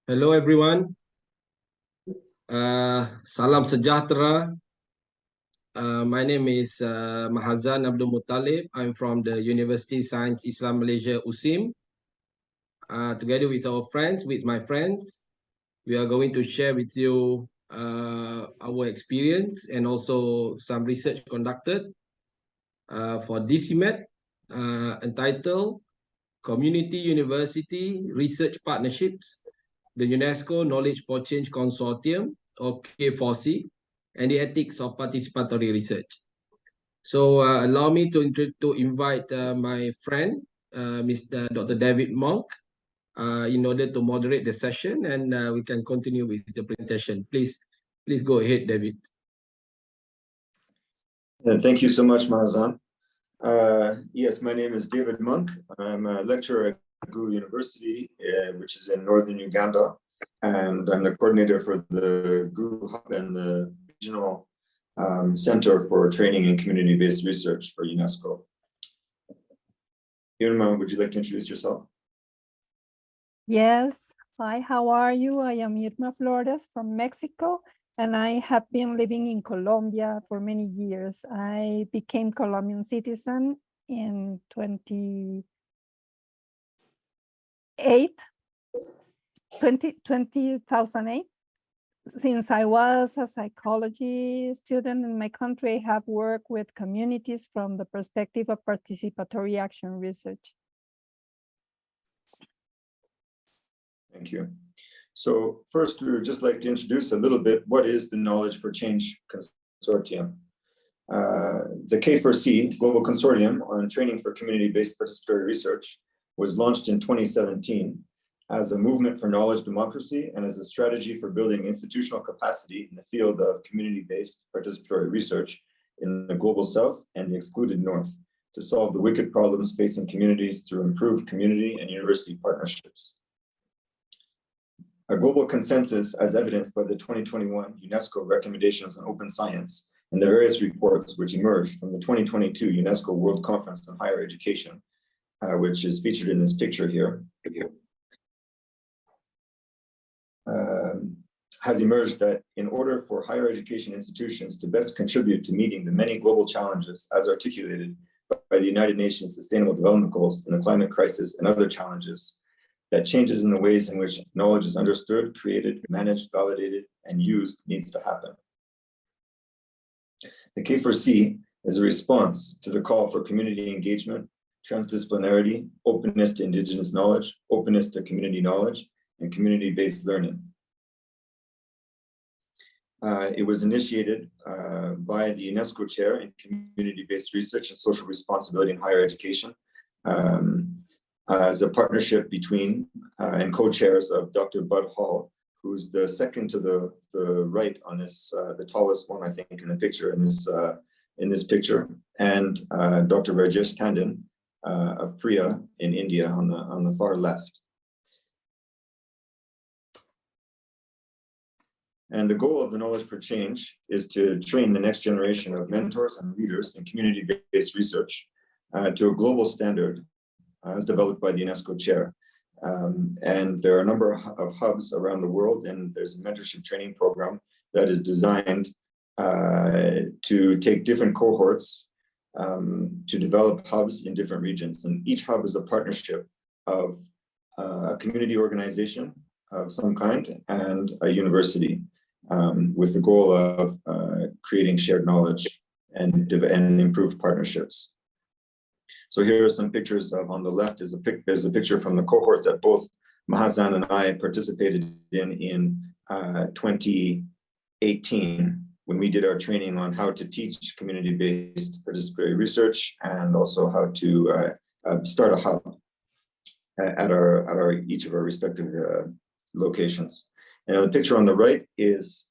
Hello everyone. Salam sejahtera. My name is Mahazan Abdul Muttalib. I'm from the University Science Islam Malaysia USIM. Together with my friends, we are going to share with you our experience and also some research conducted for DCMÉT entitled Community University Research Partnerships, the UNESCO Knowledge for Change Consortium, or K4C, and the ethics of participatory research. So allow me to invite my friend, Mr. Dr. David Monk, in order to moderate the session, and we can continue with the presentation. Please go ahead, David. Thank you so much, Mahazan. Yes, my name is David Monk. I'm a lecturer at GU University, which is in northern Uganda, and I'm the coordinator for the GU Hub and the Regional Center for Training in Community-Based Research for UNESCO. Irma, would you like to introduce yourself? Yes. Hi, how are you? I am Irma Flores from Mexico, and I have been living in Colombia for many years. I became Colombian citizen in 2008. Since I was a psychology student in my country, I have worked with communities from the perspective of participatory action research. Thank you. So first, we would just like to introduce a little bit what is the Knowledge for Change Consortium. The K4C, Global Consortium on Training for Community-Based Participatory Research, was launched in 2017 as a movement for knowledge democracy and as a strategy for building institutional capacity in the field of community-based participatory research in the Global South and the excluded North to solve the wicked problems facing communities through improved community and university partnerships. A global consensus, as evidenced by the 2021 UNESCO recommendations on open science and the various reports which emerged from the 2022 UNESCO World Conference on Higher Education, which is featured in this picture here, has emerged that in order for higher education institutions to best contribute to meeting the many global challenges as articulated by the United Nations Sustainable Development Goals and the climate crisis and other challenges, that changes in the ways in which knowledge is understood, created, managed, validated, and used needs to happen. The K4C is a response to the call for community engagement, transdisciplinarity, openness to indigenous knowledge, openness to community knowledge, and community-based learning. It was initiated by the UNESCO Chair in Community-Based Research and Social Responsibility in Higher Education, as a partnership between and co-chairs of Dr. Bud Hall, who's the second to the right on this, the tallest one, I think, in the picture, in this picture, and Dr. Rajesh Tandon of Priya in India on the far left. And the goal of the Knowledge for Change is to train the next generation of mentors and leaders in community-based research to a global standard as developed by the UNESCO Chair. And there are a number of hubs around the world, and there's a mentorship training program that is designed to take different cohorts to develop hubs in different regions. And each hub is a partnership of a community organization of some kind and a university, with the goal of creating shared knowledge and improved partnerships. So here are some pictures of, on the left is there's a picture from the cohort that both Mahazan and I participated in 2018, when we did our training on how to teach community-based participatory research and also how to start a hub at each of our respective locations. And the picture on the right is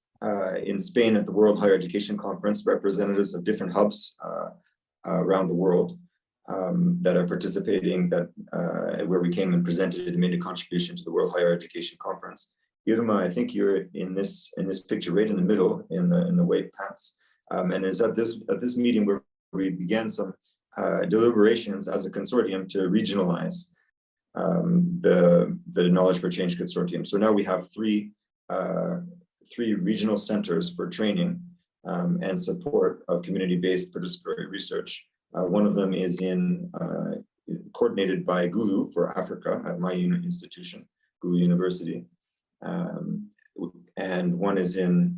in Spain at the World Higher Education Conference, representatives of different hubs around the world that are participating, where we came and presented and made a contribution to the World Higher Education Conference. Irma, I think you're in this picture right in the middle in the white pants, and is at this meeting where we began some deliberations as a consortium to regionalize the Knowledge for Change Consortium. So now we have three regional centers for training and support of community-based participatory research. One of them is coordinated by Gulu for Africa at my institution, Gulu University. And one is in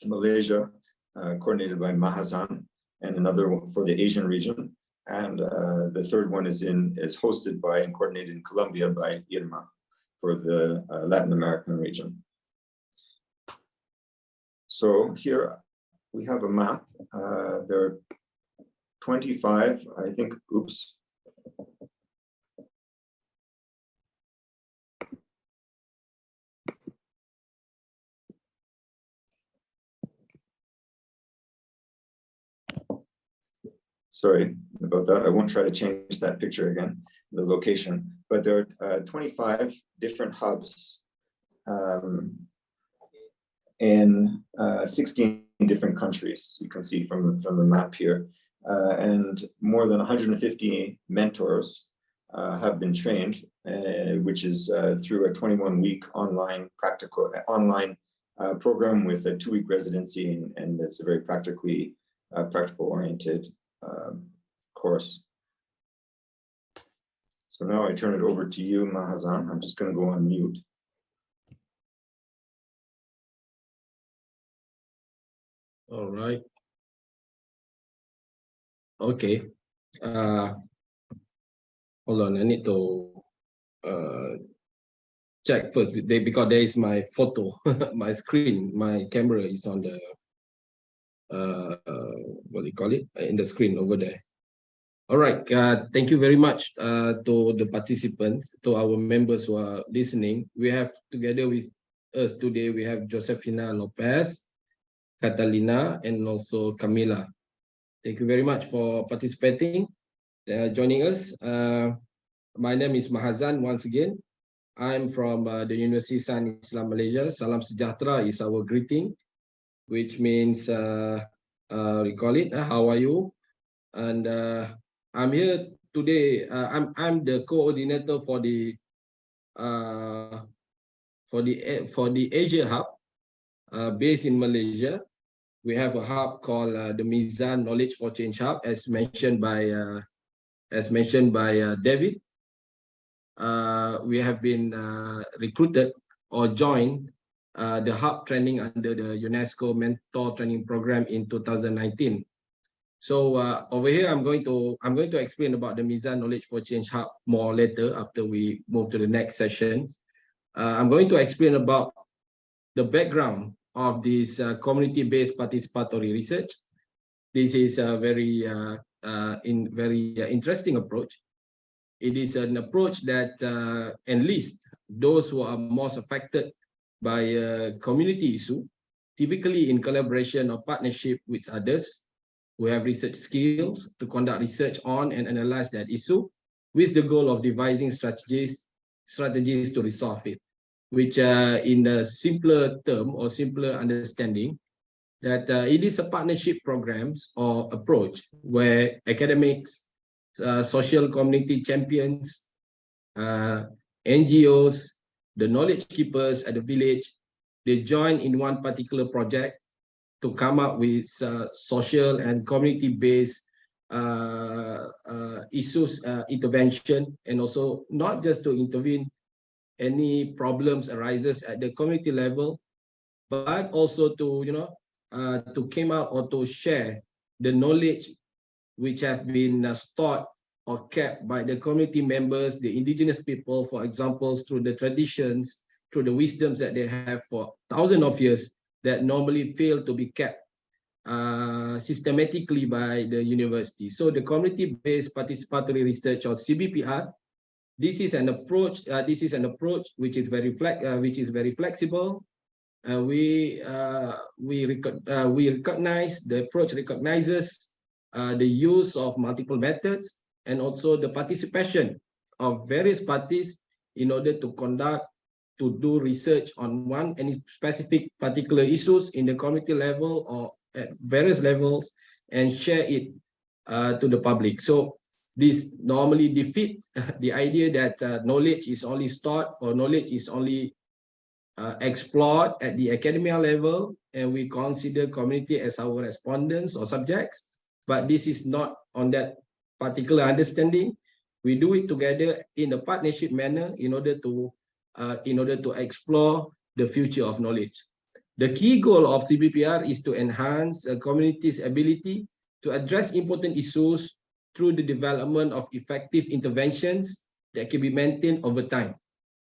Malaysia, coordinated by Mahazan, and another one for the Asian region. And the third one is hosted by and coordinated in Colombia by Irma for the Latin American region. So here we have a map. There are 25, I think, oops. Sorry about that. I won't try to change that picture again, the location, but there are 25 different hubs in 16 different countries. You can see from the map here, and more than 150 mentors have been trained, which is through a 21-week online program with a 2-week residency, and it's a very practical-oriented course. So now I turn it over to you, Mahazan. I'm just going to go on mute. All right. Okay. Hold on. I need to check first because there is my photo, my screen, my camera is on the what do you call it, in the screen over there. All right. Thank you very much to the participants, to our members who are listening. We have together with us today, we have Josefina Lopez, Catalina, and also Camila. Thank you very much for participating, joining us. My name is Mahazan once again. I'm from the University of Science Islam Malaysia. Salam Sejahtera is our greeting, which means, we call it, how are you? And I'm here today. I'm the coordinator for the Asia Hub, based in Malaysia. We have a hub called the Mizan Knowledge for Change Hub, as mentioned by David. We have been recruited or joined the hub training under the UNESCO Mentor Training Program in 2019. So over here, I'm going to explain about the Mizan Knowledge for Change Hub more later after we move to the next session. I'm going to explain about the background of this community-based participatory research. This is a very interesting approach. It is an approach that enlists those who are most affected by a community issue, typically in collaboration or partnership with others who have research skills to conduct research on and analyze that issue, with the goal of devising strategies to resolve it, which in a simpler term or simpler understanding, that it is a partnership programs or approach where academics, social community champions, NGOs, the knowledge keepers at the village, they join in one particular project to come up with social and community-based issues intervention, and also not just to intervene any problems arises at the community level, but also to to come out or to share the knowledge which have been stored or kept by the community members, the indigenous people, for example, through the traditions, through the wisdoms that they have for thousands of years that normally fail to be kept systematically by the university. So the community-based participatory research, or CBPR, this is an approach. Which is very flexible. We recognize the approach recognizes the use of multiple methods and also the participation of various parties in order to do research on any specific particular issues in the community level or at various levels and share it to the public. So This normally defeats the idea that knowledge is only stored or knowledge is only explored at the academia level, and we consider community as our respondents or subjects. But this is not on that particular understanding. We do it together in a partnership manner in order to explore the future of knowledge. The key goal of CBPR is to enhance a community's ability to address important issues through the development of effective interventions that can be maintained over time.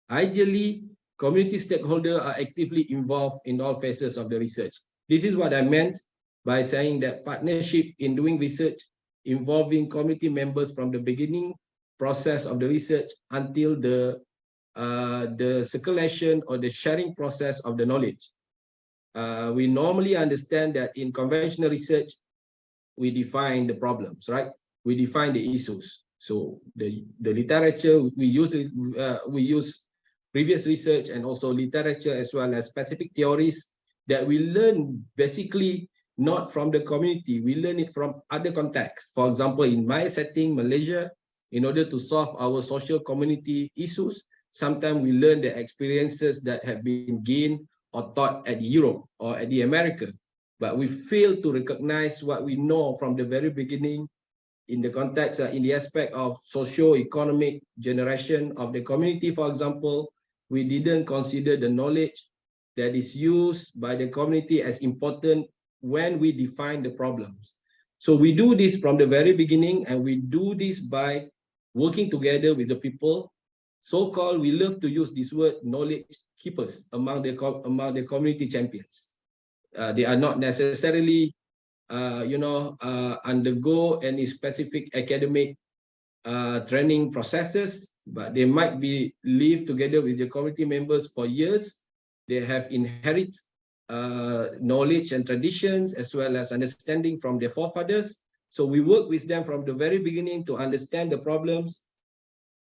Ideally, community stakeholders are actively involved in all phases of the research. This is what I meant by saying that partnership in doing research involving community members from the beginning process of the research until the circulation or the sharing process of the knowledge. We normally understand that in conventional research, we define the problems, right? We define the issues. So the literature, we use previous research and also literature as well as specific theories that we learn basically not from the community, we learn it from other contexts. For example, in my setting, Malaysia, in order to solve our social community issues, sometimes we learn the experiences that have been gained or taught at Europe or at the America, but we fail to recognize what we know from the very beginning in the context, in the aspect of socio-economic generation of the community. For example, we didn't consider the knowledge that is used by the community as important when we define the problems. So we do this from the very beginning, and we do this by working together with the people. So-called, we love to use this word, knowledge keepers among the community champions. They are not necessarily, undergo any specific academic training processes, but they might be live together with the community members for years. They have inherited knowledge and traditions as well as understanding from their forefathers. So we work with them from the very beginning to understand the problems,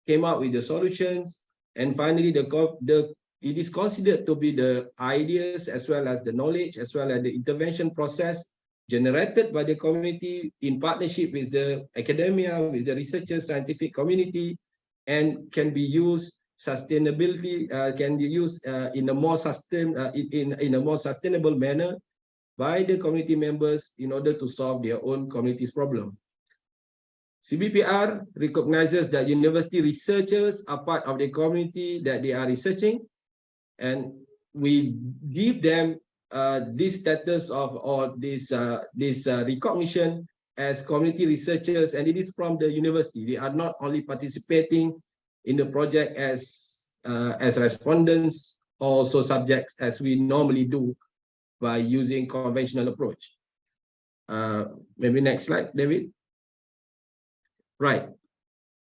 came up with the solutions, and finally it is considered to be the ideas as well as the knowledge as well as the intervention process generated by the community in partnership with the academia, with the researchers, scientific community, and can be used sustainability, can be used in a more sustainable manner by the community members in order to solve their own community's problem. CBPR recognizes that university researchers are part of the community that they are researching, and we give them this status of or this recognition as community researchers, and it is from the university. They are not only participating in the project as respondents, also subjects as we normally do by using conventional approach. Maybe next slide, David. Right.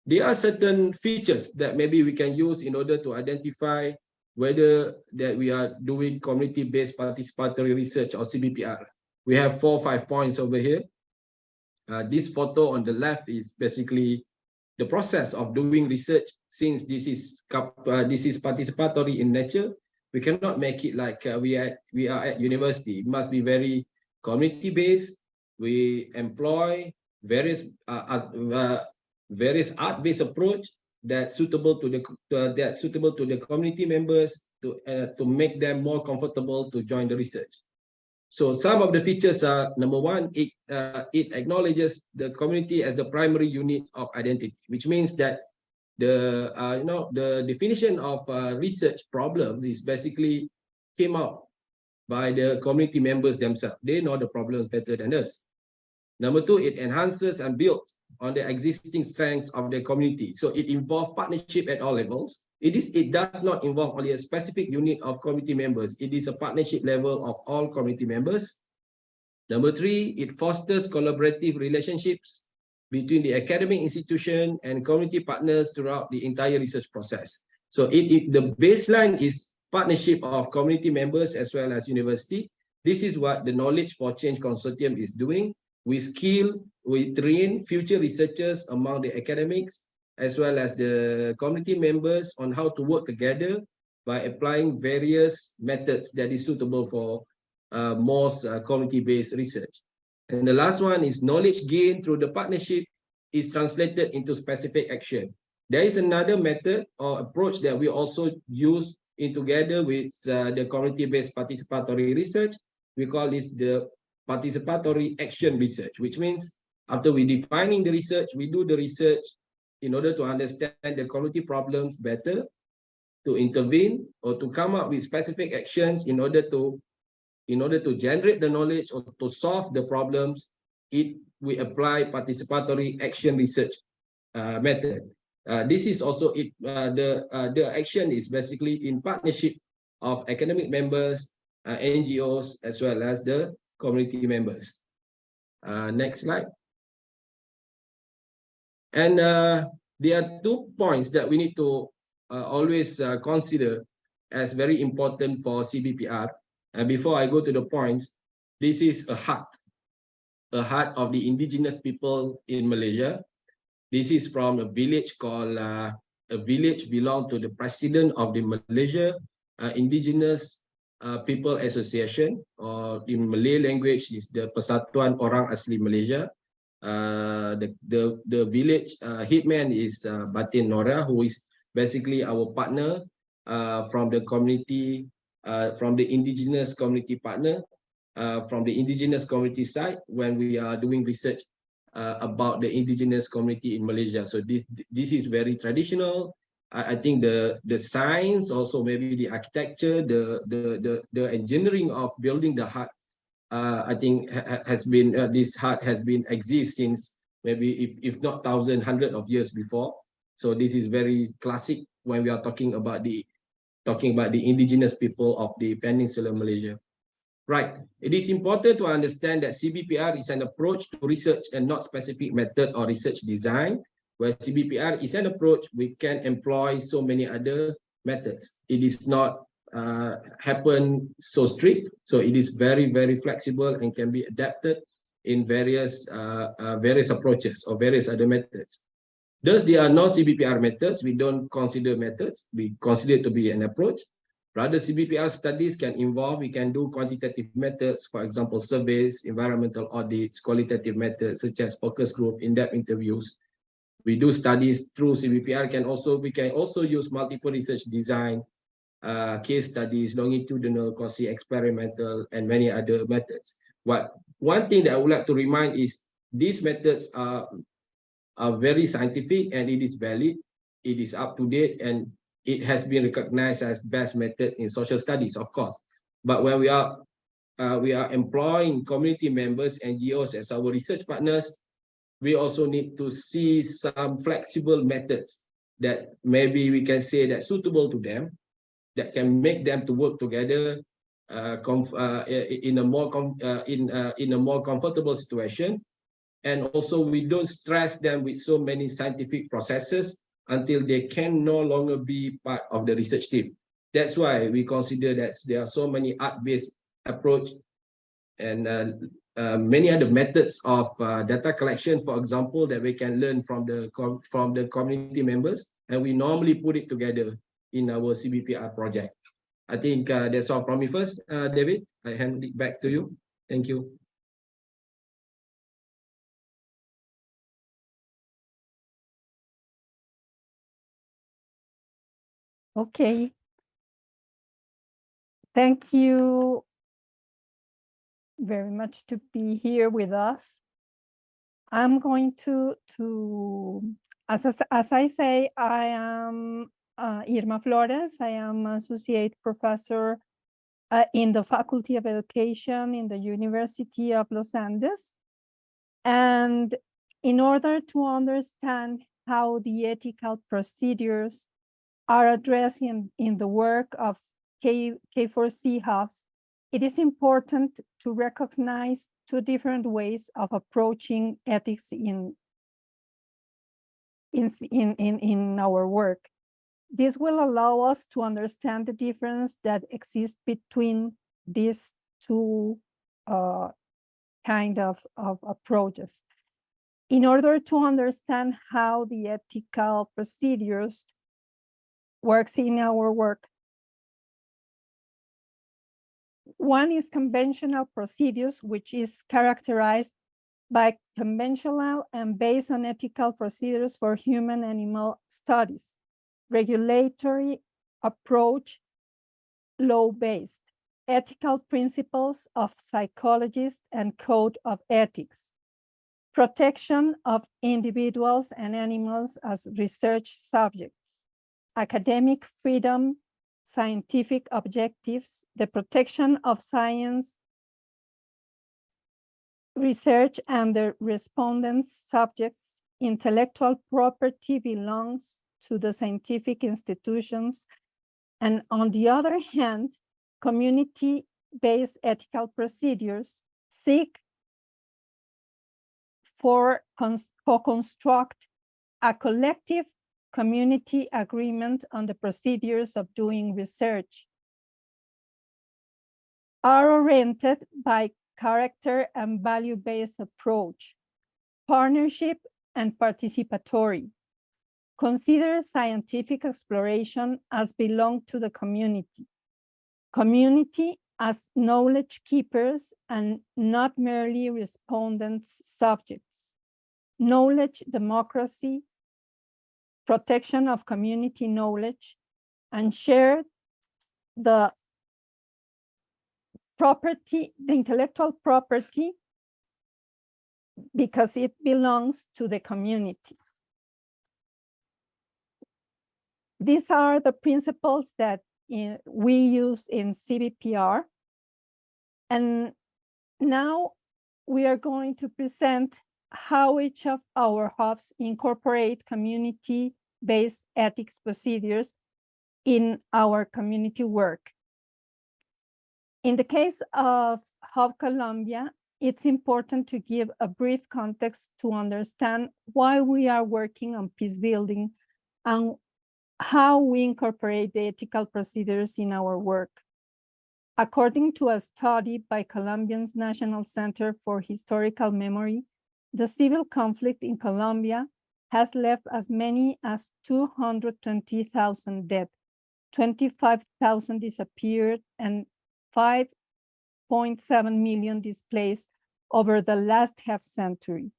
There are certain features that maybe we can use in order to identify whether that we are doing community-based participatory research or CBPR. We have 4 or 5 points over here. This photo on the left is basically the process of doing research. Since this is participatory in nature, we cannot make it like we are at university. It must be very community-based. We employ various art-based approach that's suitable to the community members to make them more comfortable to join the research. So some of the features are, number one, it acknowledges the community as the primary unit of identity, which means that the definition of research problem is basically came out by the community members themselves. They know the problem better than us. Number two, it enhances and builds on the existing strengths of the community. So it involves partnership at all levels. It does not involve only a specific unit of community members. It is a partnership level of all community members. Number three, it fosters collaborative relationships between the academic institution and community partners throughout the entire research process. So the baseline is partnership of community members as well as university. This is what the Knowledge for Change Consortium is doing. We train future researchers among the academics as well as the community members on how to work together by applying various methods that is suitable for most community-based research. And the last one is knowledge gained through the partnership is translated into specific action. There is another method or approach that we also use in together with the community-based participatory research. We call this the participatory action research, which means after we defining the research, we do the research in order to understand the community problems better, to intervene or to come up with specific actions in order to generate the knowledge or to solve the problems. We apply participatory action research method. This is also the action is basically in partnership of academic members, NGOs, as well as the community members. Next slide. And there are 2 points that we need to always consider as very important for CBPR. And before I go to the points, this is a heart of the indigenous people in Malaysia. This is from a village called a village belong to the president of the Malaysia Indigenous People Association, or in Malay language is the Persatuan Orang Asli Malaysia. The village hitman is Batin Nora, who is basically our partner from the community, from the indigenous community partner, from the indigenous community side when we are doing research about the indigenous community in Malaysia. So this is very traditional. I think the science, also maybe the architecture, the engineering of building the hut, I think has been this hut has been exist since maybe if not 1,100 of years before. So this is very classic when we are talking about the indigenous people of the Peninsular Malaysia. Right. It is important to understand that CBPR is an approach to research and not specific method or research design. Where CBPR is an approach, we can employ so many other methods. It is not happen so strict, so it is very, very flexible and can be adapted in various approaches or various other methods. Thus, there are no CBPR methods. We don't consider methods. We consider it to be an approach. Rather, CBPR studies can involve, we can do quantitative methods, for example, surveys, environmental audits, qualitative methods such as focus group, in-depth interviews. We do studies through CBPR. We can also use multiple research design, case studies, longitudinal, quasi-experimental, and many other methods. One thing that I would like to remind is these methods are very scientific and it is valid, it is up to date, and it has been recognized as best method in social studies, of course. But when we are employing community members, NGOs as our research partners, we also need to see some flexible methods that maybe we can say that suitable to them, that can make them to work together in a more comfortable situation. And also we don't stress them with so many scientific processes until they can no longer be part of the research team. That's why we consider that there are so many art-based approach and many other methods of data collection, for example, that we can learn from the community members, and we normally put it together in our CBPR project. I think that's all from me first, David. I hand it back to you. Thank you. Okay. Thank you very much to be here with us. I'm going to as I say, I am Irma Flores. I am associate professor in the Faculty of Education in the University of Los Andes. And in order to understand how the ethical procedures are addressed in the work of K4C hubs, it is important to recognize two different ways of approaching ethics in our work. This will allow us to understand the difference that exists between these two kind of approaches. In order to understand how the ethical procedures works in our work, one is conventional procedures, which is characterized by conventional and based on ethical procedures for human-animal studies, regulatory approach, law-based, ethical principles of psychologists and code of ethics, protection of individuals and animals as research subjects, academic freedom, scientific objectives, the protection of science, research and the respondents' subjects, intellectual property belongs to the scientific institutions, and on the other hand, community-based ethical procedures seek for co-construct a collective community agreement on the procedures of doing research, are oriented by character and value-based approach, partnership and participatory, consider scientific exploration as belong to the community as knowledge keepers and not merely respondents subjects, knowledge democracy, protection of community knowledge, and share the property, the intellectual property, because it belongs to the community. These are the principles that we use in CBPR. And now we are going to present how each of our hubs incorporate community-based ethics procedures in our community work. In the case of Hub Colombia, it's important to give a brief context to understand why we are working on peace building and how we incorporate the ethical procedures in our work. According to a study by Colombia's National Center for Historical Memory, the civil conflict in Colombia has left as many as 220,000 dead, 25,000 disappeared, and 5.7 million displaced over the last half century.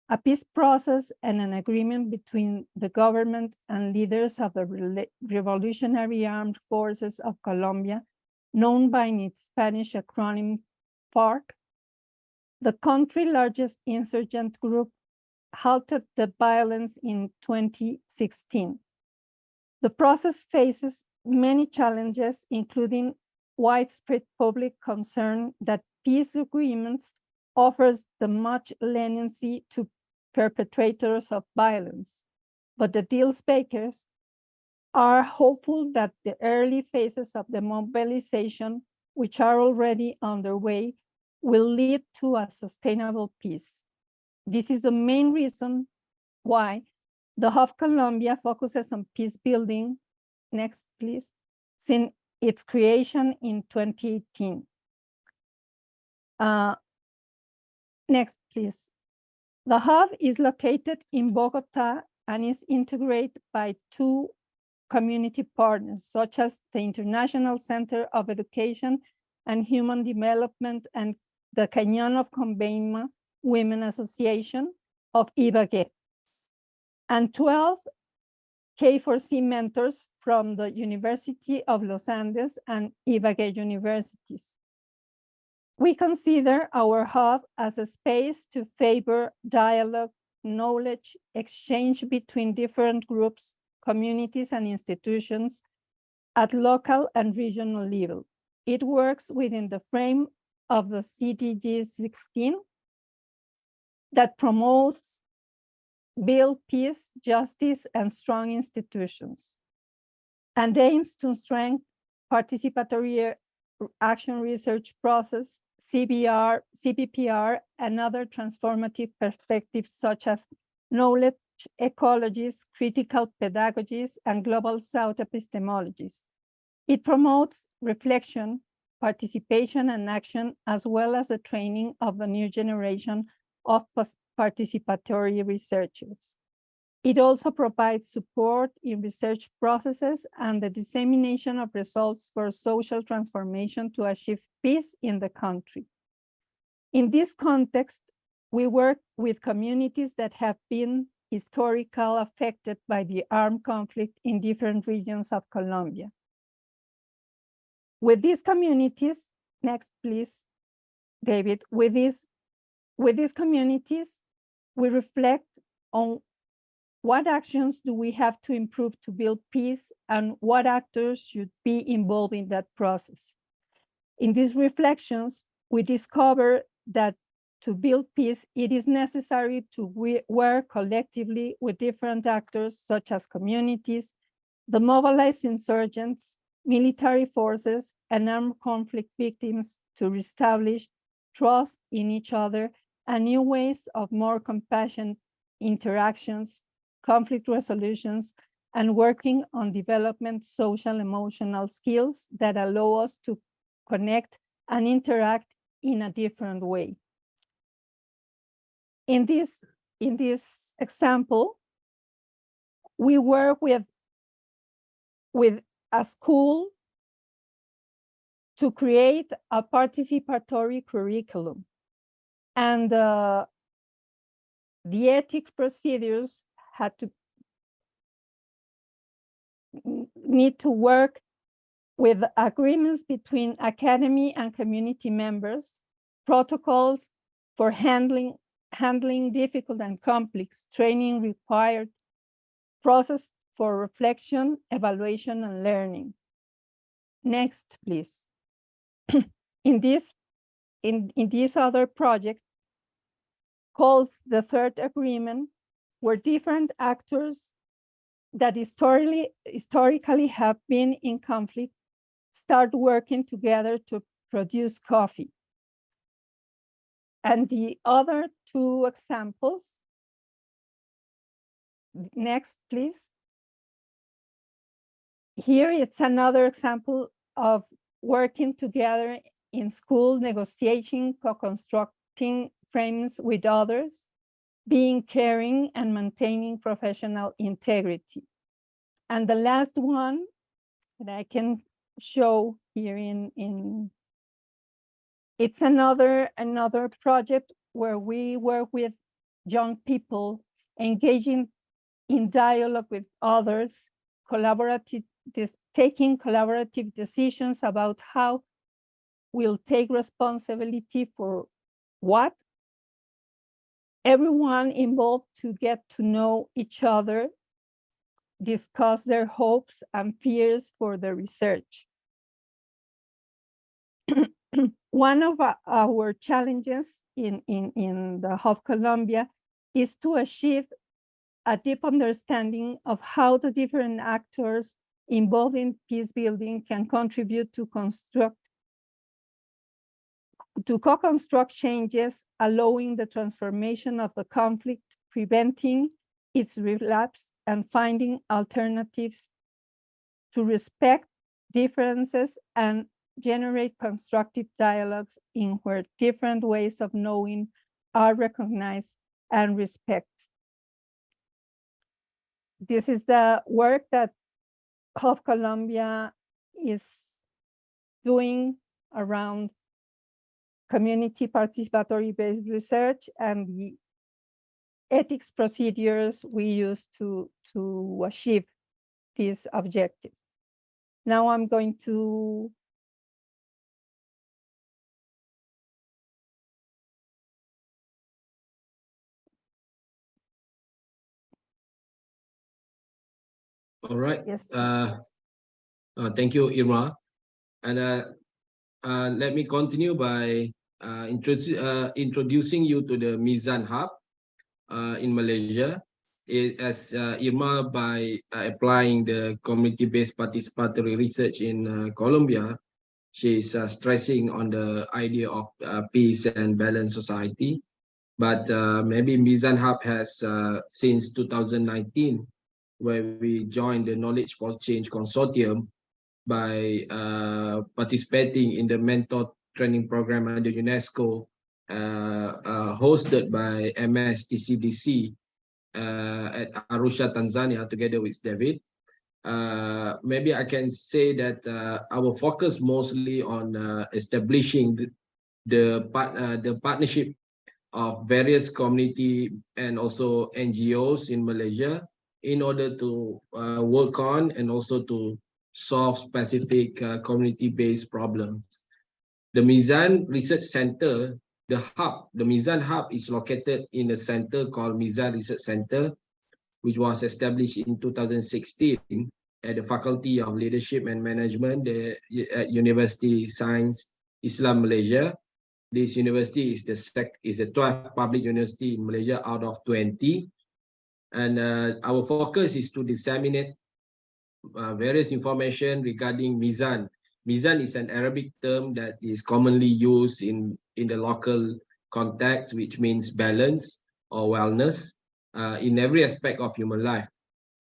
A peace process and an agreement between the government and leaders of the Revolutionary Armed Forces of Colombia, known by its Spanish acronym FARC, the country's largest insurgent group, halted the violence in 2016. The process faces many challenges, including widespread public concern that peace agreements offers the much leniency to perpetrators of violence. But the deal makers are hopeful that the early phases of the mobilization, which are already underway, will lead to a sustainable peace. This is the main reason why the Hub Colombia focuses on peace building, next please, since its creation in 2018. Next, please. The hub is located in Bogota and is integrated by two community partners, such as the International Center of Education and Human Development and the Cañón of Conveima Women Association of Ibagué, and 12 K4C mentors from the University of Los Andes and Ibagué universities. We consider our hub as a space to favor dialogue, knowledge, exchange between different groups, communities, and institutions at local and regional level. It works within the frame of the CDG 16 that promotes build peace, justice, and strong institutions, and aims to strengthen participatory action research process, CBPR, and other transformative perspectives such as knowledge ecologies, critical pedagogies, and global South epistemologies. It promotes reflection, participation, and action, as well as the training of the new generation of participatory researchers. It also provides support in research processes and the dissemination of results for social transformation to achieve peace in the country. In this context, we work with communities that have been historically affected by the armed conflict in different regions of Colombia. With these communities, next please, David, with these communities, we reflect on what actions do we have to improve to build peace and what actors should be involved in that process. In these reflections, we discover that to build peace, it is necessary to work collectively with different actors such as communities, the mobilized insurgents, military forces, and armed conflict victims to reestablish trust in each other and new ways of more compassionate interactions, conflict resolutions, and working on development social emotional skills that allow us to connect and interact in a different way. In this example, we work with a school to create a participatory curriculum. And the ethics procedures need to work with agreements between academy and community members, protocols for handling difficult and complex, training required, process for reflection, evaluation, and learning. Next, please. In this other project called the third agreement, where different actors that historically have been in conflict start working together to produce coffee. And the other two examples, next, please. Here it's another example of working together in school, negotiating, co-constructing frames with others, being caring and maintaining professional integrity. And the last one that I can show here it's another project where we work with young people engaging in dialogue with others, taking collaborative decisions about how we'll take responsibility for what. Everyone involved to get to know each other, discuss their hopes and fears for the research. One of our challenges in the Hub Colombia is to achieve a deep understanding of how the different actors involved in peace building can contribute to co-construct changes, allowing the transformation of the conflict, preventing its relapse, and finding alternatives to respect differences and generate constructive dialogues in where different ways of knowing are recognized and respected. This is the work that Hub Colombia is doing around community participatory based research and the ethics procedures we use to achieve this objective. Now I'm going to All right. Yes. Thank you, Irma. And let me continue by introducing you to the Mizan Hub in Malaysia. As Irma, by applying the community-based participatory research in Colombia, she's stressing on the idea of peace and balanced society. But maybe Mizan Hub has, since 2019, where we joined the Knowledge for Change Consortium by participating in the mentor training program under UNESCO, hosted by UNESCO-DCMÉT at Arusha, Tanzania, together with David. Maybe I can say that our focus mostly on establishing the partnership of various community and also NGOs in Malaysia in order to work on and also to solve specific community-based problems. The Mizan Research Center, the Mizan Hub is located in a center called Mizan Research Center, which was established in 2016 at the Faculty of Leadership and Management at University Science Islam Malaysia. This university is the 12th public university in Malaysia out of 20. And our focus is to disseminate various information regarding Mizan. Mizan is an Arabic term that is commonly used in the local context, which means balance or wellness in every aspect of human life.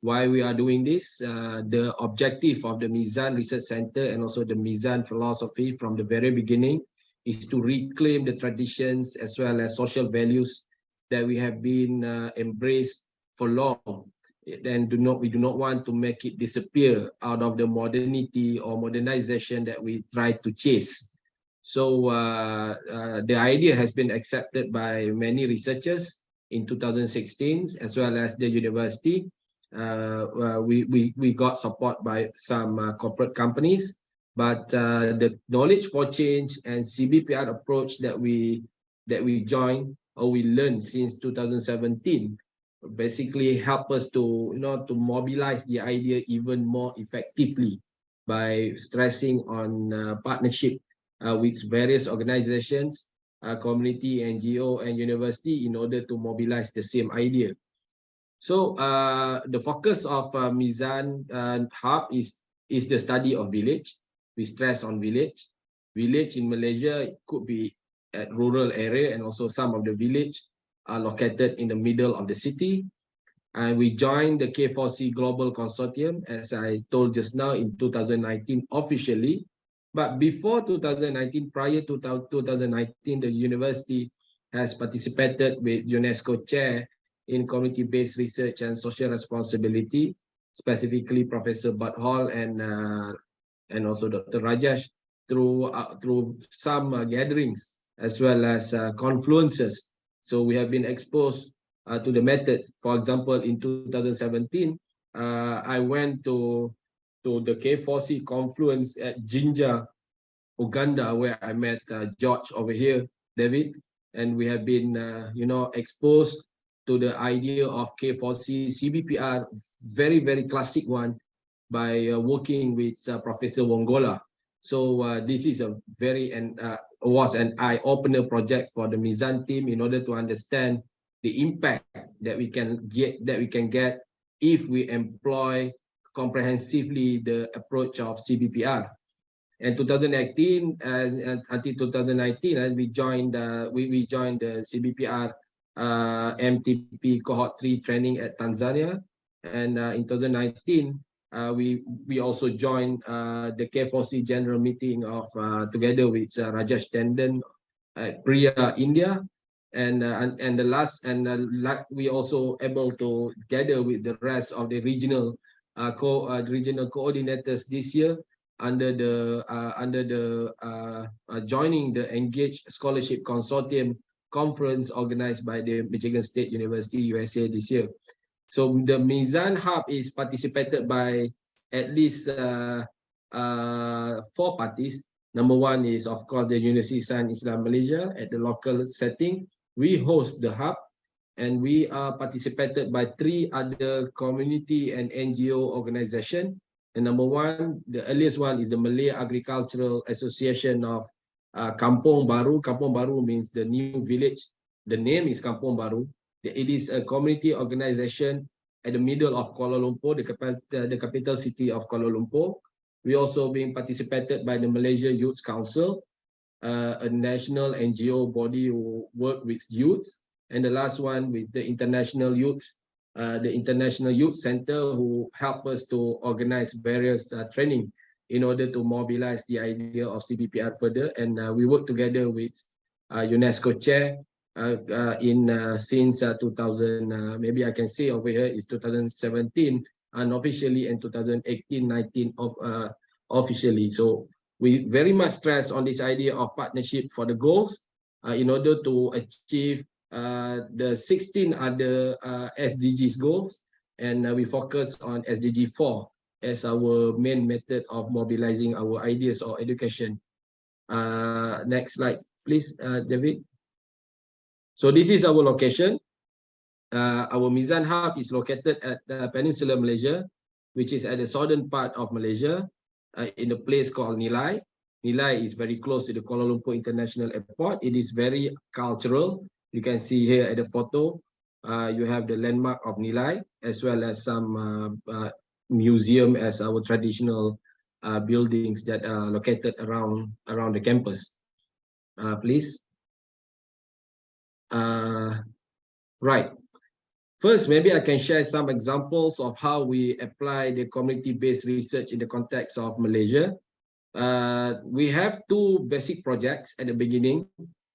Why we are doing this? The objective of the Mizan Research Center and also the Mizan philosophy from the very beginning is to reclaim the traditions as well as social values that we have been embraced for long. And we do not want to make it disappear out of the modernity or modernization that we try to chase. So the idea has been accepted by many researchers in 2016 as well as the university. We got support by some corporate companies, but the knowledge for change and CBPR approach that we joined or we learned since 2017 basically help us to to mobilize the idea even more effectively by stressing on partnership with various organizations, community, NGO, and university in order to mobilize the same idea. So the focus of Mizan Hub is the study of village. We stress on village. Village in Malaysia, it could be at rural area, and also some of the village are located in the middle of the city. And we joined the K4C Global Consortium, as I told just now, in 2019 officially. But before 2019, prior to 2019, the university has participated with UNESCO Chair in community-based research and social responsibility, specifically Professor Bud Hall and also Dr. Rajesh, through some gatherings as well as confluences. So we have been exposed to the methods. For example, in 2017, I went to the K4C confluence at Jinja, Uganda, where I met George over here, David, and we have been, exposed to the idea of K4C CBPR, very, very classic one, by working with Professor Wongola. So this is a was an eye-opener project for the Mizan team in order to understand the impact that we can get if we employ comprehensively the approach of CBPR. And 2018 until 2019, we joined the CBPR MTP cohort 3 training at Tanzania, and in 2019 we also joined the K4C general meeting of together with Rajesh Tandon at Priya, India, and we also able to gather with the rest of the regional regional coordinators this year under the joining the Engage Scholarship Consortium conference organized by the Michigan State University, USA this year. So the Mizan Hub is participated by at least 4 parties. Number one is, of course, the University Science Islam Malaysia at the local setting. We host the hub, and we are participated by 3 other community and NGO organizations. And number one, the earliest one is the Malay Agricultural Association of Kampung Baru. Kampung Baru means the new village. The name is Kampung Baru. It is a community organization at the middle of Kuala Lumpur, the capital city of Kuala Lumpur. We also being participated by the Malaysia Youth Council, a national NGO body who work with youth, and the last one with the International Youth Center, who help us to organize various training in order to mobilize the idea of CBPR further. And we work together with UNESCO Chair since 2000, maybe I can say over here is 2017 unofficially, and 2018-19 officially. So we very much stress on this idea of partnership for the goals in order to achieve the 16 other SDGs goals, and we focus on SDG 4 as our main method of mobilizing our ideas or education. Next slide, please, David. So this is our location. Our Mizan Hub is located at Peninsular Malaysia, which is at the southern part of Malaysia, in a place called Nilai. Nilai is very close to the Kuala Lumpur International Airport. It is very cultural. You can see here at the photo, you have the landmark of Nilai, as well as some museum as our traditional buildings that are located around the campus. Please. Right. First, maybe I can share some examples of how we apply the community-based research in the context of Malaysia. We have two basic projects at the beginning,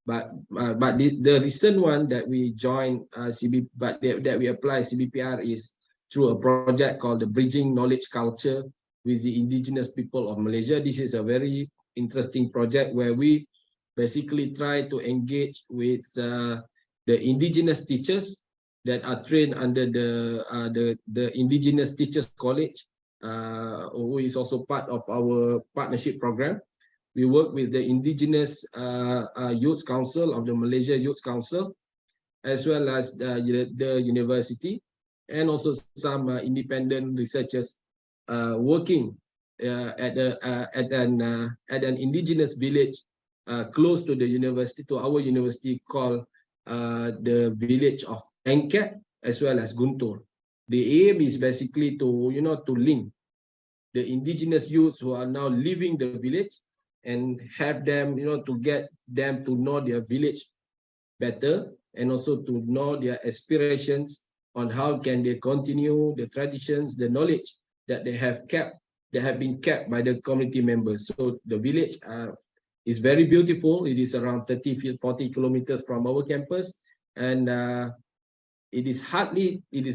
but the recent one that we joined that we apply CBPR is through a project called the Bridging Knowledge Culture with the Indigenous People of Malaysia. This is a very interesting project where we basically try to engage with the indigenous teachers that are trained under the Indigenous Teachers College, who is also part of our partnership program. We work with the Indigenous Youth Council of the Malaysia Youth Council, as well as the university, and also some independent researchers working at an indigenous village close to the university, to our university, called the village of Engket, as well as Guntur. The aim is basically to link the indigenous youths who are now leaving the village and have them, to get them to know their village better, and also to know their aspirations on how can they continue the traditions, the knowledge that they have been kept by the community members. So the village is very beautiful. It is around 30-40 kilometers from our campus, and it is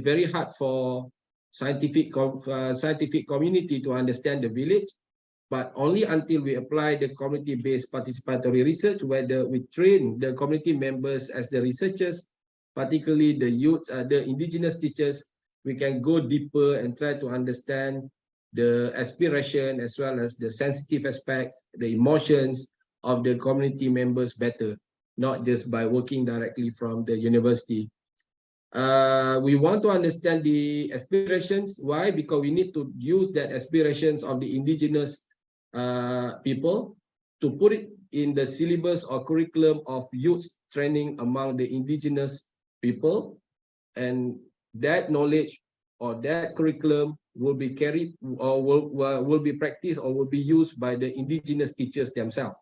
very hard for scientific community to understand the village, but only until we apply the community-based participatory research, where we train the community members as the researchers, particularly the youths, the indigenous teachers, we can go deeper and try to understand the aspiration as well as the sensitive aspects, the emotions of the community members better, not just by working directly from the university. We want to understand the aspirations. Why? Because we need to use that aspirations of the indigenous people to put it in the syllabus or curriculum of youth training among the indigenous people, and that knowledge or that curriculum will be carried or will be practiced or will be used by the indigenous teachers themselves.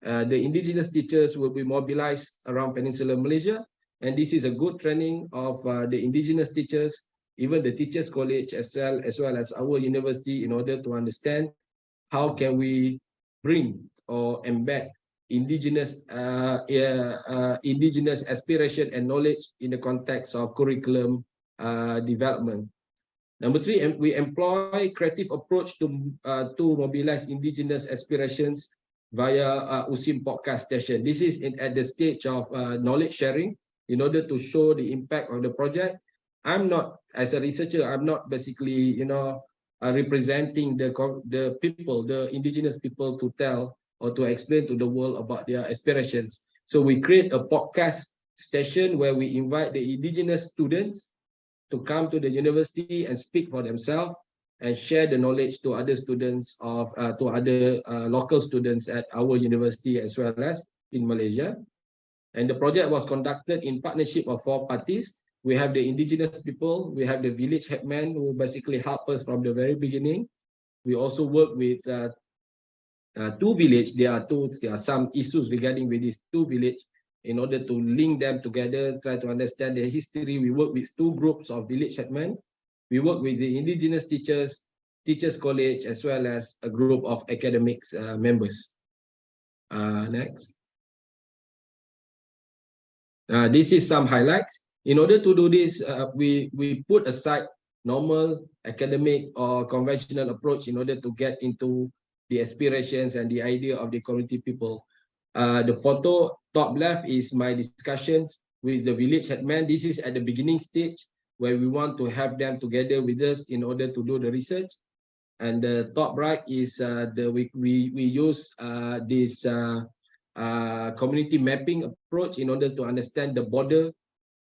The indigenous teachers will be mobilized around Peninsular Malaysia, and this is a good training of the indigenous teachers, even the Teachers College as well as our university, in order to understand how can we bring or embed indigenous aspiration and knowledge in the context of curriculum development. Number three, we employ creative approach to mobilize indigenous aspirations via USIM podcast session. This is at the stage of knowledge sharing in order to show the impact of the project. I'm not, as a researcher, I'm not basically, representing the people, the indigenous people, to tell or to explain to the world about their aspirations. So we create a podcast station where we invite the indigenous students to come to the university and speak for themselves and share the knowledge to other students to other local students at our university as well as in Malaysia. And the project was conducted in partnership of 4 parties. We have the indigenous people, we have the village headmen who basically help us from the very beginning. We also work with 2 villages. There are some issues regarding with these 2 villages. In order to link them together, try to understand their history, we work with 2 groups of village headmen. We work with the indigenous teachers, Teachers College, as well as a group of academics members. Next. This is some highlights. In order to do this, we put aside normal academic or conventional approach in order to get into the aspirations and the idea of the community people. The photo top left is my discussions with the village headman. This is at the beginning stage where we want to have them together with us in order to do the research. And the top right is we use this community mapping approach in order to understand the border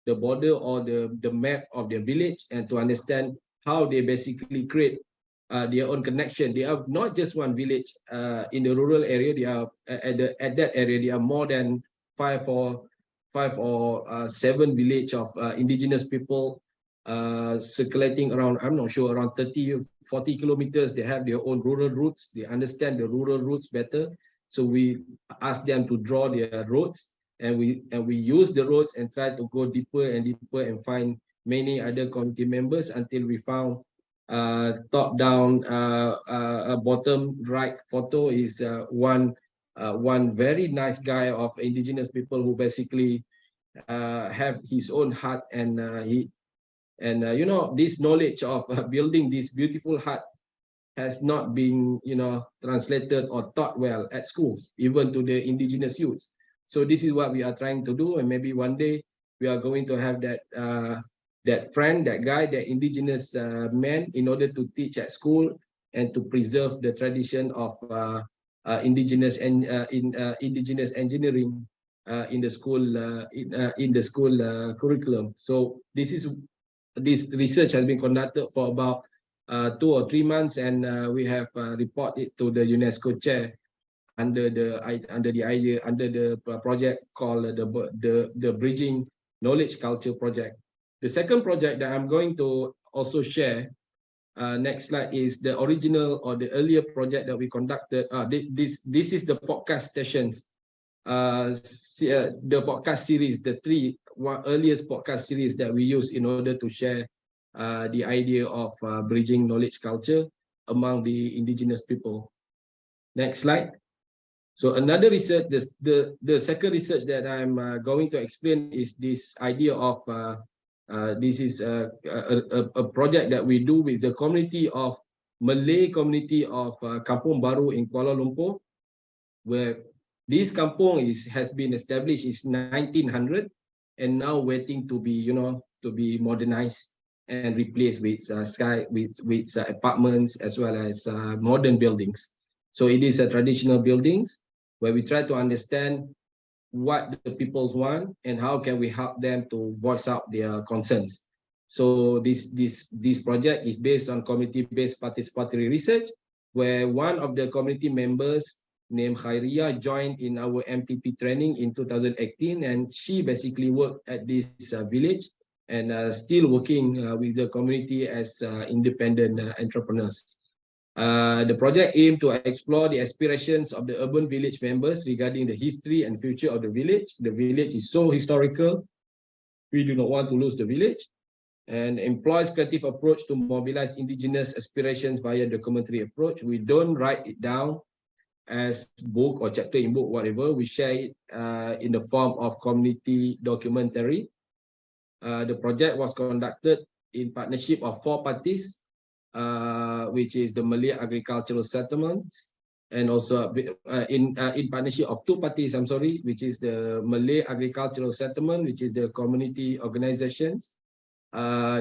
or the map of their village, and to understand how they basically create their own connection. They are not just one village in the rural area. They are at that area. There are more than five or seven village of indigenous people circulating around, I'm not sure, around 30 or 40 kilometers. They have their own rural routes. They understand the rural routes better. So we ask them to draw their roads, and we use the roads and try to go deeper and deeper and find many other community members until we found top down bottom right photo is one very nice guy of indigenous people who basically have his own hut, and you know, this knowledge of building this beautiful hut has not been, you know, translated or taught well at schools, even to the indigenous youths. So this is what we are trying to do, and maybe one day we are going to have that that friend, that guy, that indigenous man, in order to teach at school and to preserve the tradition of indigenous and indigenous engineering in the school curriculum. So this research has been conducted for about 2 or 3 months, and we have reported to the UNESCO chair under the project called the Bridging Knowledge Culture project. The second project that I'm going to also share, next slide, is the original or the earlier project that we conducted. This is the podcast stations, the podcast series, the earliest podcast series that we use in order to share the idea of bridging knowledge culture among the indigenous people. Next slide. So another research, the second research that I'm going to explain is this idea of this is a project that we do with the community of Malay community of Kampung Baru in Kuala Lumpur, where this kampung has been established in 1900 and now waiting to be, you know, to be modernized and replaced with apartments as well as modern buildings. So it is a traditional buildings where we try to understand what the people want and how can we help them to voice out their concerns. So this project is based on community-based participatory research, where one of the community members named Khairia joined in our MTP training in 2018, and she basically worked at this village and still working with the community as independent entrepreneurs. The project aimed to explore the aspirations of the urban village members regarding the history and future of the village. The village is so historical. We do not want to lose the village, and employs creative approach to mobilize indigenous aspirations via documentary approach. We don't write it down as book or chapter in book, whatever. We share it in the form of community documentary. The project was conducted in partnership of 4 parties, which is the Malay Agricultural Settlements, and also in partnership of 2 parties, I'm sorry, which is the Malay Agricultural Settlement, which is the community organizations.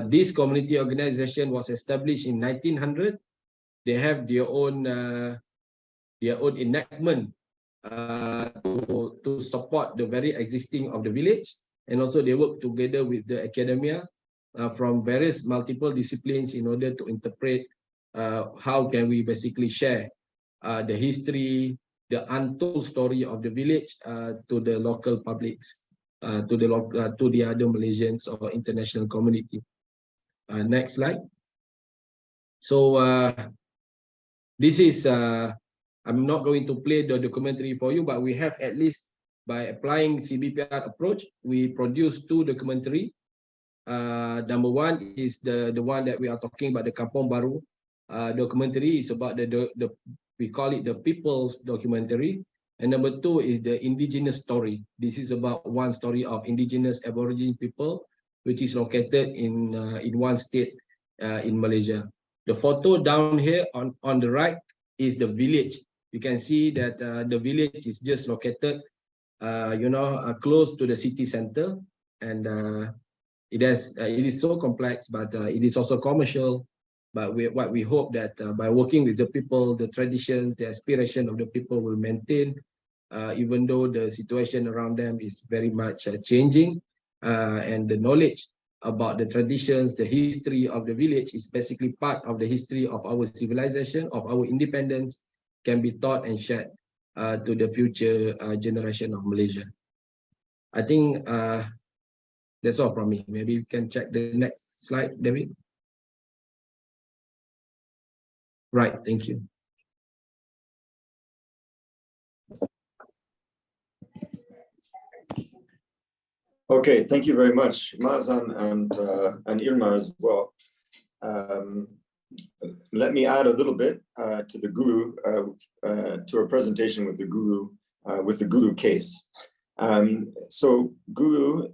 This community organization was established in 1900. They have their own enactment to support the very existing of the village, and also they work together with the academia from various multiple disciplines in order to interpret how can we basically share the history, the untold story of the village to the local publics, to the other Malaysians or international community. Next slide. So this is I'm not going to play the documentary for you, but we have, at least by applying CBPR approach, we produced 2 documentary. Number 1 is the one that we are talking about, the Kampung Baru documentary. Is about we call it the people's documentary. And number 2 is the indigenous story. This is about one story of indigenous Aborigine people, which is located in one state in Malaysia. The photo down here on the right is the village. You can see that the village is just located, close to the city center. and it is so complex, but it is also commercial. But what we hope that by working with the people, the traditions, the aspiration of the people will maintain, even though the situation around them is very much changing, and the knowledge about the traditions, the history of the village is basically part of the history of our civilization, of our independence, can be taught and shared to the future generation of Malaysia. I think that's all from me. Maybe you can check the next slide, David. Right, thank you. Okay, thank you very much, Mazan and Irma as well. Let me add a little bit to the Gulu, to our presentation with the Gulu case. So Gulu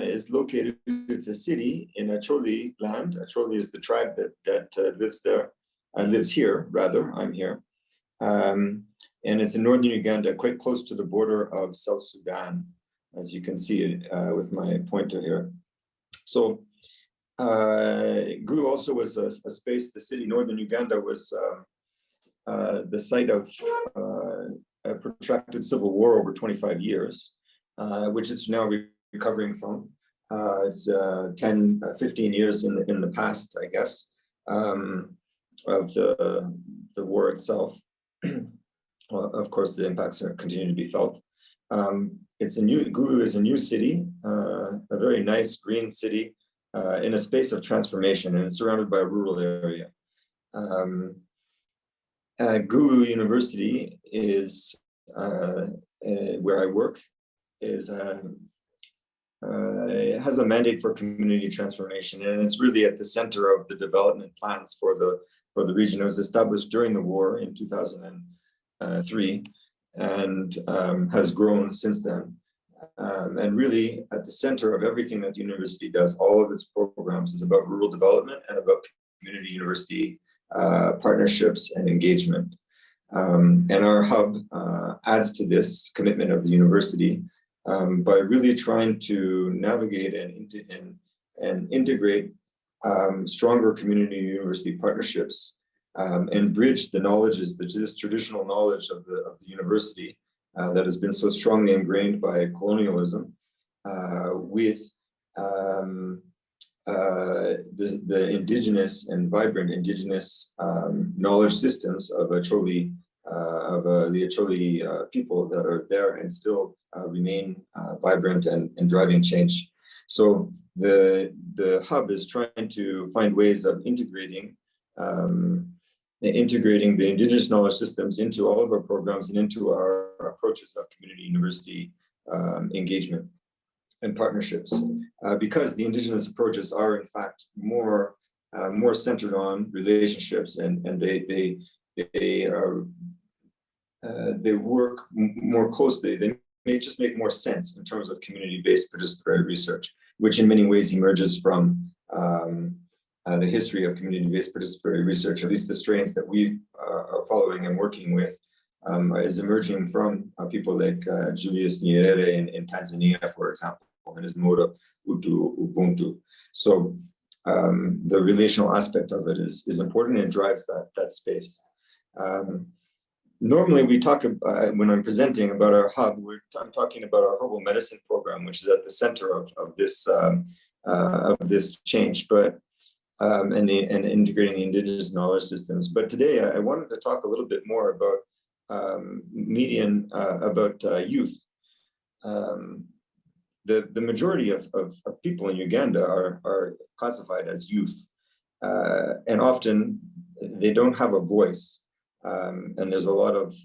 is located, it's a city in Acholi land. Acholi is the tribe that lives there, lives here, rather, I'm here. And it's in northern Uganda, quite close to the border of South Sudan, as you can see it with my pointer here. So Gulu also was a space, the city, northern Uganda was the site of a protracted civil war over 25 years, which it's now recovering from. It's 10, 15 years in the past, I guess, of the war itself. Well, of course, the impacts are continuing to be felt. Gulu is a new city, a very nice green city in a space of transformation, and it's surrounded by a rural area. Gulu University is where I work. It has a mandate for community transformation, and it's really at the center of the development plans for the region. It was established during the war in 2003 and has grown since then. And really at the center of everything that the university does, all of its programs, is about rural development and about community university partnerships and engagement. And our hub adds to this commitment of the university by really trying to navigate and integrate stronger community university partnerships and bridge the knowledges, this traditional knowledge of the university that has been so strongly ingrained by colonialism with the indigenous and vibrant indigenous knowledge systems of Acholi, the Acholi people that are there and still remain vibrant and driving change. So the hub is trying to find ways of integrating the indigenous knowledge systems into all of our programs and into our approaches of community university engagement and partnerships, because the indigenous approaches are in fact more centered on relationships, and they work more closely. They may just make more sense in terms of community-based participatory research, which in many ways emerges from the history of community-based participatory research. At least the strains that we are following and working with is emerging from people like Julius Nyerere in Tanzania, for example, and his mode of Ubuntu. So the relational aspect of it is important and drives that space. Normally we talk about, when I'm presenting about our hub, I'm talking about our herbal medicine program, which is at the center of this change, but and integrating the indigenous knowledge systems. But today I wanted to talk a little bit more about youth. The majority of people in Uganda are classified as youth, and often they don't have a voice. And there's a lot of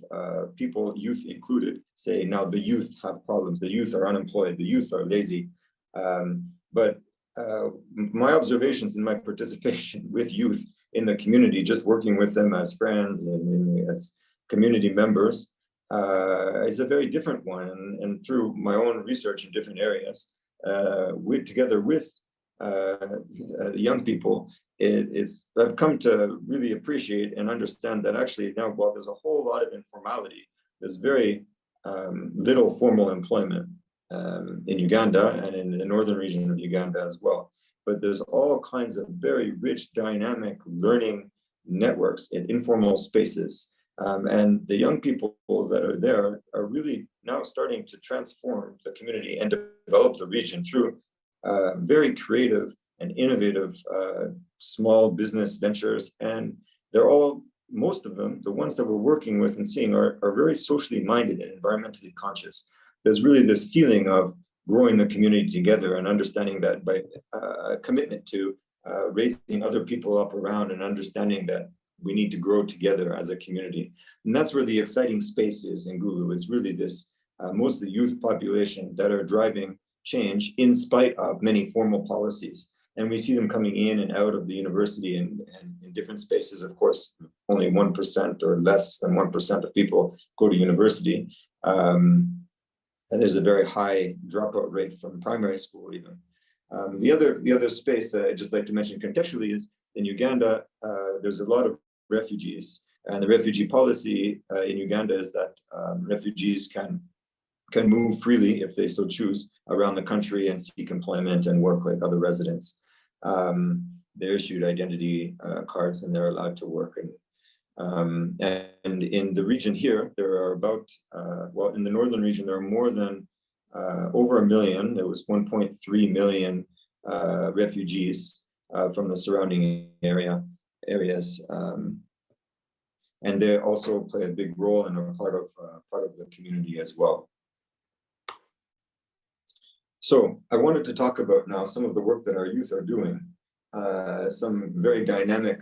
people, youth included, say now the youth have problems, the youth are unemployed, the youth are lazy. But my observations in my participation with youth in the community, just working with them as friends and as community members, is a very different one. And through my own research in different areas, together with the young people, I've come to really appreciate and understand that actually now, while there's a whole lot of informality, there's very little formal employment. in Uganda and in the northern region of Uganda as well. But there's all kinds of very rich, dynamic learning networks in informal spaces. And the young people that are there are really now starting to transform the community and develop the region through very creative and innovative small business ventures. And they're all, most of them, the ones that we're working with and seeing are very socially minded and environmentally conscious. There's really this feeling of growing the community together and understanding that by commitment to raising other people up around and understanding that we need to grow together as a community. And that's where the exciting space is in Gulu. It's really this mostly youth population that are driving change in spite of many formal policies. And we see them coming in and out of the university and in different spaces. Of course, only 1% or less than 1% of people go to university. And there's a very high dropout rate from primary school even. The other space that I'd just like to mention contextually is in Uganda, there's a lot of refugees. And the refugee policy in Uganda is that refugees can move freely if they so choose around the country and seek employment and work like other residents. They're issued identity cards and they're allowed to work. And in the region here, there are about, well, in the northern region, there are more than over 1 million. There was 1.3 million refugees from the surrounding areas. And they also play a big role and are part of the community as well. So I wanted to talk about now some of the work that our youth are doing. Some very dynamic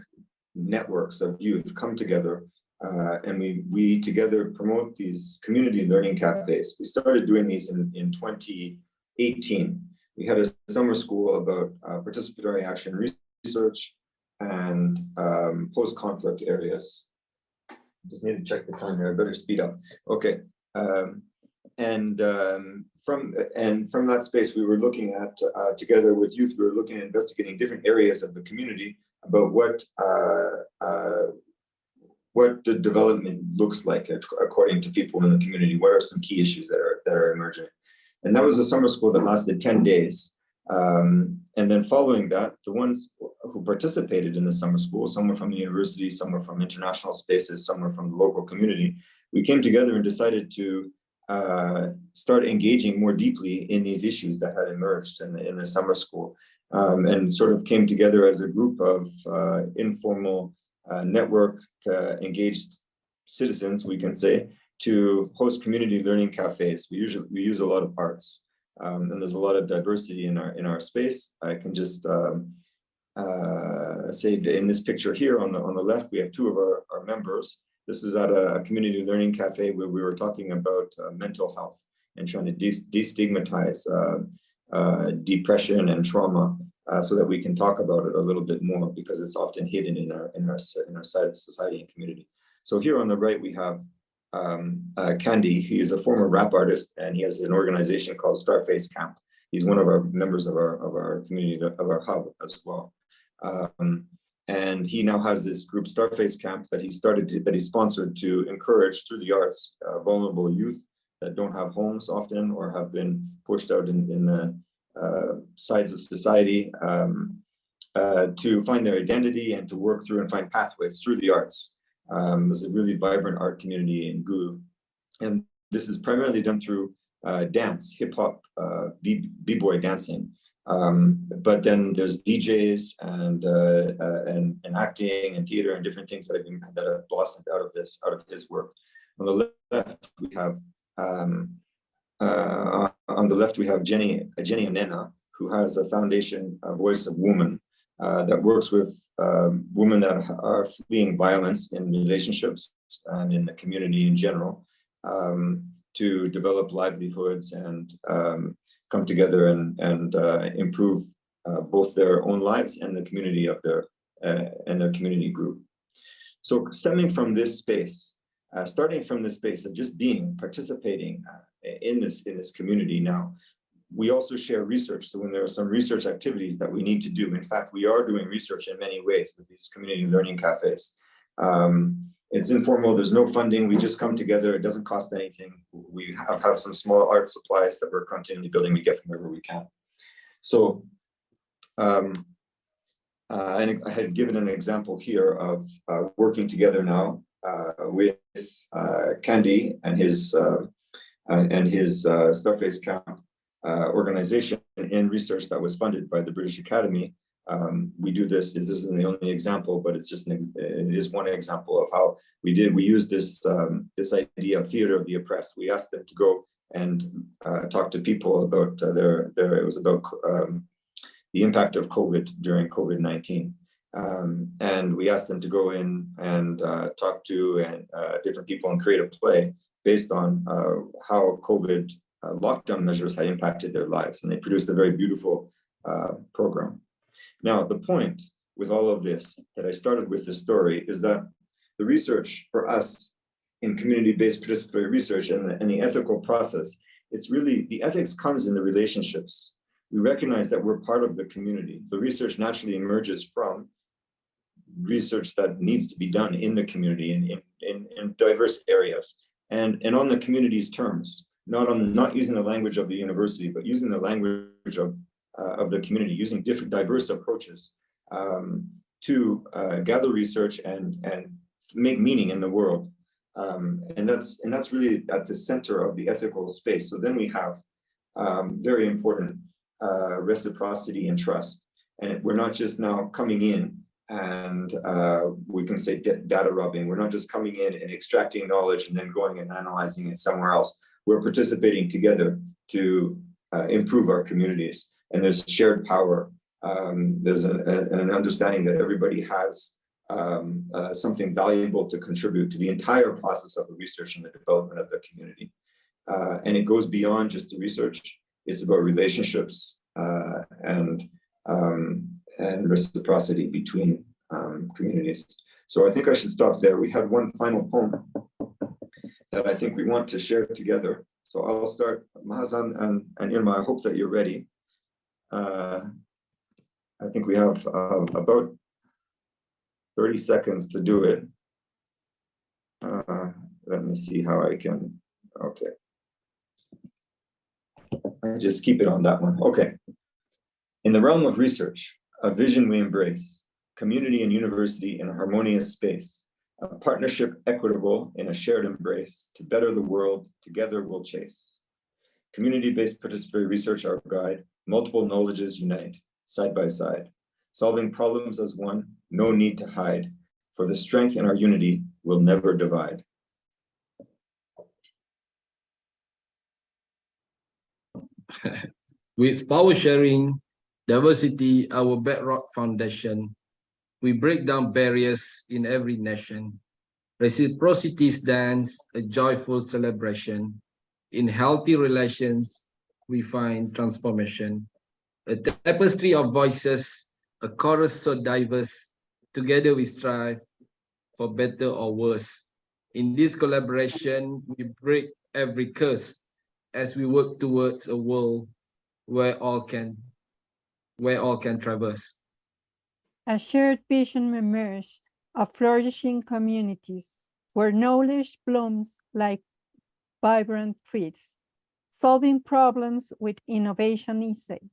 networks of youth come together and we together promote these community learning cafes. We started doing these in 2018. We had a summer school about participatory action research and post-conflict areas. Just need to check the time here. I better speed up. Okay. From that space, we were looking at together with youth. We were looking at investigating different areas of the community about what the development looks like according to people in the community. What are some key issues that are emerging? And that was a summer school that lasted 10 days. And then following that, the ones who participated in the summer school, some were from the university, some were from international spaces, some were from the local community. We came together and decided to start engaging more deeply in these issues that had emerged in the summer school, and sort of came together as a group of informal network engaged citizens, we can say, to host community learning cafes. We use a lot of arts, and there's a lot of diversity in our space. I can just say in this picture here on the left, we have two of our members. This is at a community learning cafe where we were talking about mental health and trying to destigmatize depression and trauma, so that we can talk about it a little bit more, because it's often hidden in our society and community. So here on the right we have Candy. He is a former rap artist and he has an organization called Starface Camp. He's one of our members of our community, of our hub as well. And he now has this group Starface Camp that he sponsored to encourage through the arts vulnerable youth that don't have homes often or have been pushed out in the sides of society to find their identity and to work through and find pathways through the arts. There's a really vibrant art community in Gulu. And this is primarily done through dance, hip hop, b-boy dancing. But then there's DJs and acting and theater and different things that have blossomed out of his work. On the left we have Jenny Anena, who has a foundation, Voice of Woman, that works with women that are fleeing violence in relationships and in the community in general, to develop livelihoods and come together and improve both their own lives and the community of their community group. So stemming from this space, starting from this space of just participating in this community now, we also share research. So when there are some research activities that we need to do, in fact, we are doing research in many ways with these community learning cafes. It's informal, there's no funding, we just come together, it doesn't cost anything. We have some small art supplies that we're continually building, we get from wherever we can. So, and I had given an example here of working together now with Candy and his Starface Camp organization in research that was funded by the British Academy. We do this. This isn't the only example, but it's just it is one example of how we used this this idea of theater of the oppressed. We asked them to go and talk to people about it was about the impact of COVID during COVID-19. And we asked them to go in and talk to different people and create a play based on how COVID lockdown measures had impacted their lives. And they produced a very beautiful program. Now, the point with all of this that I started with this story is that the research for us in community-based participatory research and the ethical process, it's really, the ethics comes in the relationships. We recognize that we're part of the community. The research naturally emerges from research that needs to be done in the community in diverse areas and on the community's terms, not using the language of the university, but using the language of the community, using different diverse approaches to gather research and make meaning in the world. And that's really at the center of the ethical space. So then we have very important reciprocity and trust. And we're not just now coming in and we can say data rubbing. We're not just coming in and extracting knowledge and then going and analyzing it somewhere else. We're participating together to improve our communities. And there's shared power. There's an understanding that everybody has something valuable to contribute to the entire process of the research and the development of the community. And it goes beyond just the research. It's about relationships and reciprocity between communities. So I think I should stop there. We have one final poem that I think we want to share together. So I'll start. Mahazan and Irma, I hope that you're ready. I think we have about 30 seconds to do it. Let me see how I can, okay. I just keep it on that one, okay. In the realm of research, a vision we embrace, community and university in a harmonious space, a partnership equitable in a shared embrace, to better the world, together we'll chase. Community-based participatory research, our guide, multiple knowledges unite, side by side, solving problems as one, no need to hide, for the strength in our unity will never divide. With power sharing, diversity, our bedrock foundation, we break down barriers in every nation. Reciprocity stands a joyful celebration. In healthy relations, we find transformation. A tapestry of voices, a chorus so diverse, together we strive for better or worse. In this collaboration, we break every curse as we work towards a world where all can traverse. A shared vision emerged of flourishing communities where knowledge blooms like vibrant trees, solving problems with innovation easy,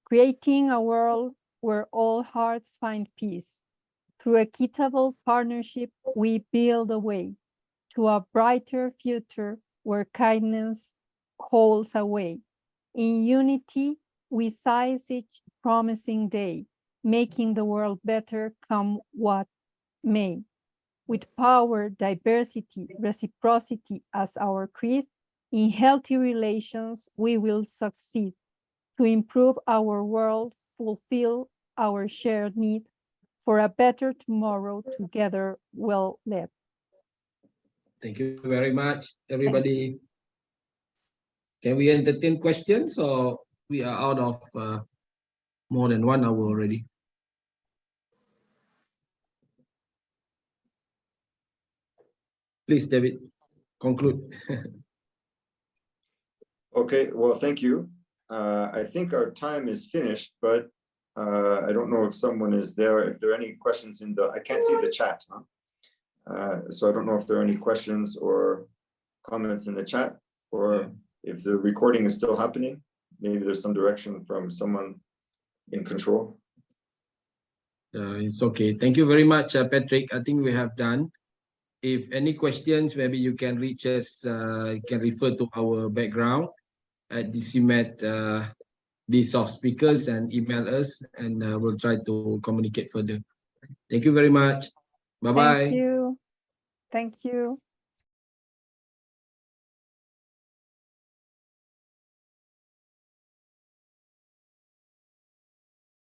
creating a world where all hearts find peace. Through equitable partnership, we build a way to a brighter future where kindness holds a way. In unity, we seize each promising day, making the world better come what may. With power, diversity, reciprocity as our creed, in healthy relations, we will succeed to improve our world, fulfill our shared need for a better tomorrow together well led. Thank you very much, everybody. Can we entertain questions, or we are out of more than 1 hour already? Please, David, conclude. Okay, well, thank you. I think our time is finished, but I don't know if someone is there, if there are any questions in the, I can't see the chat, huh? So I don't know if there are any questions or comments in the chat, or if the recording is still happening. Maybe there's some direction from someone in control. It's okay. Thank you very much, Patrick. I think we have done. If any questions, maybe you can reach us, you can refer to our background at DCMÉT, list of speakers, and email us, and we'll try to communicate further. Thank you very much. Bye-bye. Thank you. Thank you.